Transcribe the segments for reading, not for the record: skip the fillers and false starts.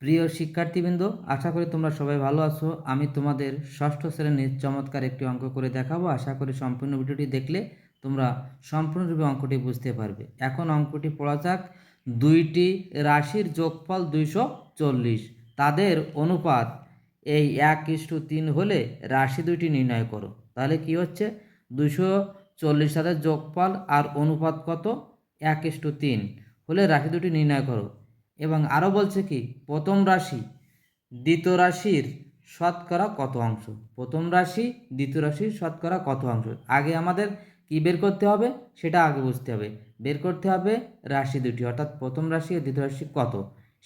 প্রিয় শিক্ষার্থীবৃন্দ, আশা করি তোমরা সবাই ভালো আছো। আমি তোমাদের ষষ্ঠ শ্রেণীর চমৎকার একটি অঙ্ক করে দেখাবো। আশা করি সম্পূর্ণ ভিডিওটি দেখলে তোমরা সম্পূর্ণরূপে অঙ্কটি বুঝতে পারবে। এখন অঙ্কটি পড়া যাক। দুইটি রাশির যোগফল 240, তাদের অনুপাত এই 1:3 হলে রাশি দুইটি নির্ণয় করো। তাহলে কি হচ্ছে, 240 তাদের যোগফল আর অনুপাত কত, 1:3 হলে রাশি দুটি নির্ণয় করো। এবং আরও বলছে কি, প্রথম রাশি দ্বিতীয় রাশির শতকরা কত অংশ। প্রথম রাশি দ্বিতীয় রাশির শতকরা কত অংশ। আগে আমাদের কি বের করতে হবে সেটা আগে বুঝতে হবে। বের করতে হবে রাশি দুটি, অর্থাৎ প্রথম রাশি ও দ্বিতীয় রাশি কত।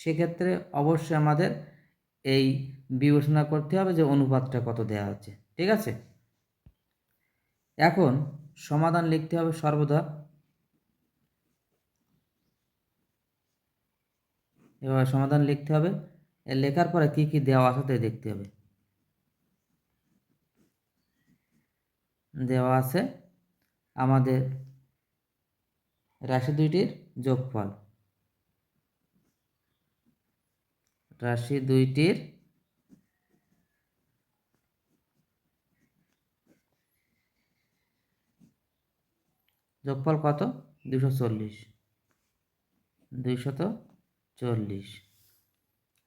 সেক্ষেত্রে অবশ্যই আমাদের এই বিবেচনা করতে হবে যে অনুপাতটা কত দেওয়া আছে। ঠিক আছে, এখন সমাধান লিখতে হবে সর্বদা। এবার সমাধান লিখতে হবে, লেখার পরে কি কি দেওয়া আছে তাই দেখতে হবে। দেওয়া আছে আমাদের রাশি দুইটির যোগফল। রাশি দুইটির যোগফল কত, 240।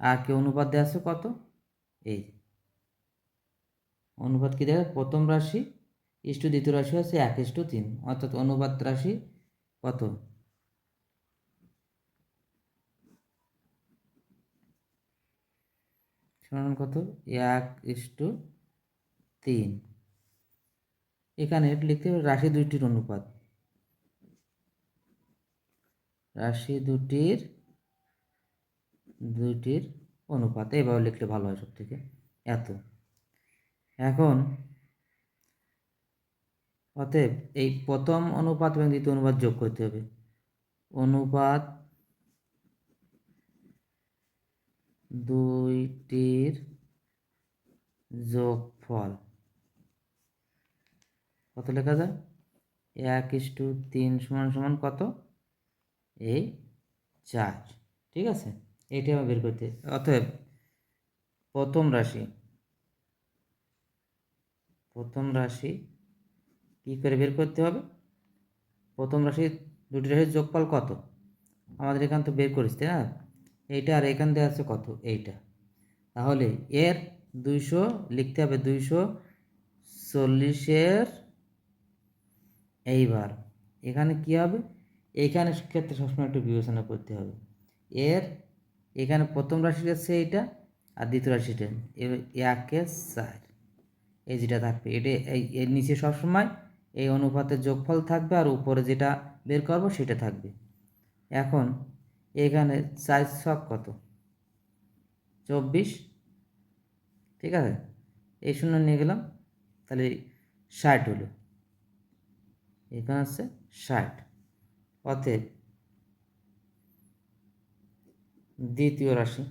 আর কি অনুপাত দেওয়া আছে কত, এই অনুপাত কি দেওয়া, প্রথম রাশি ইস্টু দ্বিতীয় রাশি আছে 1:3, অর্থাৎ অনুপাত রাশি কত, সমান কত, 1:3। এখানে লিখতে হবে রাশি দুইটির অনুপাত। রাশি দুইটির অনুপাত এভাবে লিখলে ভালো হয় সব থেকে। এত এখন অতএব এই প্রথম অনুপাত এবং দ্বিতীয় অনুপাত যোগ করতে হবে। অনুপাত দুইটির যোগফল কত লেখা যায়, 1:3 সমান সমান কত, এই 4। ঠিক আছে, এইটা আমার বের করতে। অতএব প্রথম রাশি কি করে বের করতে হবে, প্রথম রাশি দুটি রাশির যোগফল কত, আমাদের এখান তো বের করিস তাই না, এইটা আর এখান দিয়ে আছে কত, এইটা। তাহলে এর 200 লিখতে হবে, 240-এর এইবার এখানে কি হবে, এইখানে ক্ষেত্রে সবসময় একটু বিবেচনা করতে হবে। এর এখানে প্রথম রাশি আছে এইটা, আর দ্বিতীয় রাশিটা 1/4, এই যেটা থাকবে এটা এর নিচে সবসময় এই অনুপাতের যোগফল থাকবে, আর উপরে যেটা বের করব সেটা থাকবে। এখন এখানে 4 কত, 24। ঠিক আছে, এই শূন্য নিয়ে গেলাম, তাহলে 60 হলো। এখানে আছে 60। অতএব দ্বিতীয় রাশি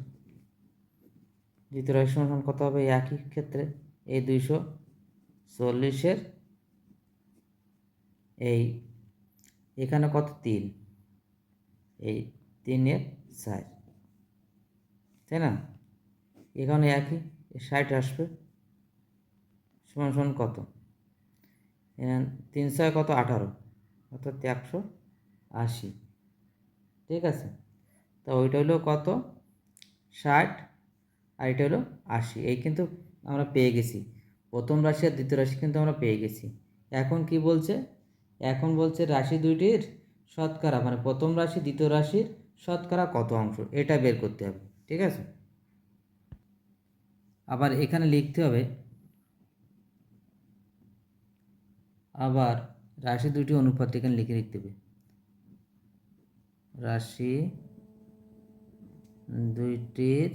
সমান কত হবে, একই ক্ষেত্রে এই 240-এর এই এখানে কত, 3, এই 3/4, তাই না। এখানে একই 60 আসবে, সমান সমান কত, 3 কত, 18, অর্থাৎ 180। ঠিক আছে, তো ওইটা হলো কত, 60, আর এটা হলো 80। এই কিন্তু আমরা পেয়ে গেছি, প্রথম রাশি আর দ্বিতীয় রাশি কিন্তু আমরা পেয়ে গেছি। এখন কি বলছে, এখন বলছে রাশি দুইটির শতকরা, মানে প্রথম রাশি দ্বিতীয় রাশির শতকরা কত অংশ, এটা বের করতে হবে। ঠিক আছে, আবার এখানে লিখতে হবে, আবার রাশি দুটি অনুপাত এখানে লিখে লিখতে হবে। রাশি দুইটির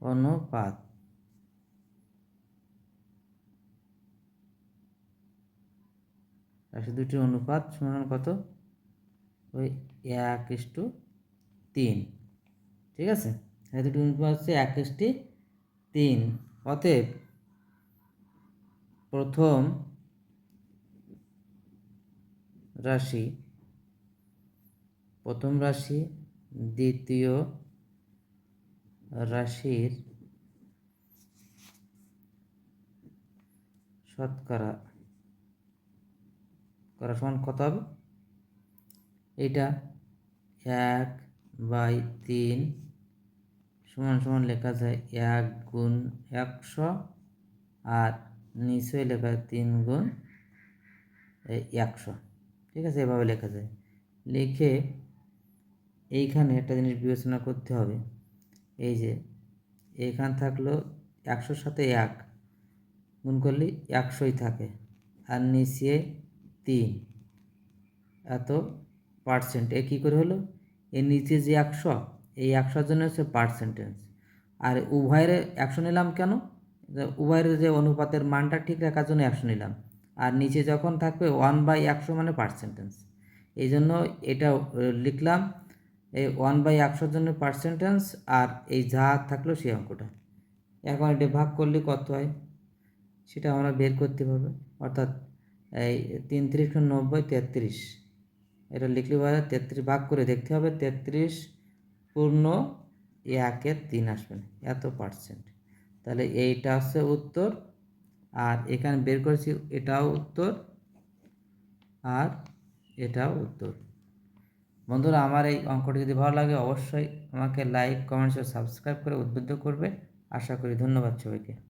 অনুপাত, রাশি দুটির অনুপাত সমান কত, ওই 1:3। ঠিক আছে, রাশি দুটির অনুপাত হচ্ছে 1:3। অতএব প্রথম রাশি প্রথম রাশি দ্বিতীয় রাশির শতকরা করা সমান কত হবে? এটা 1/3 সমান সমান লেখা যায় 1 গুণ 100, আর নিচে লেখা যায় 3 গুণ 100। ঠিক আছে, এভাবে লেখা যায়। লিখে এইখানে একটা জিনিস বিবেচনা করতে হবে, এই যে এইখান থাকলো 100-র সাথে 1 গুণ করলে 100ই থাকে, আর নিচে 3 এত পার্সেন্ট। এ কী করে হলো? এর নিচে যে 100, এই 100-র জন্য হচ্ছে পার্সেন্টেজ। আর উভয়ের 100 নিলাম কেন? উভয়ের যে অনুপাতের মানটা ঠিক রাখার জন্য 100 নিলাম। আর নিচে যখন থাকবে 1/100 মানে পার্সেন্টেজ, এই জন্য এটা লিখলাম এই 1/100-র জন্য পার্সেন্টেজ, আর এই যা থাকলো সেই অঙ্কটা। এখন এটা ভাগ করলে কত হয় সেটা আমরা বের করতে পারবো। অর্থাৎ এই 3 × 90 33, এটা লিখলে পাওয়া যায় 33। ভাগ করে দেখতে হবে 33 পূর্ণ 1/3 আসবে না, এত পার্সেন্ট। তাহলে এইটা হচ্ছে উত্তর, আর এখানে বের করেছি এটাও উত্তর, আর এটাও উত্তর। বন্ধুরা, আমার এই অঙ্কটি যদি ভালো লাগে অবশ্যই আমাকে লাইক, কমেন্টস ও সাবস্ক্রাইব করে উদ্বুদ্ধ করবে। আশা করি। ধন্যবাদ সবাইকে।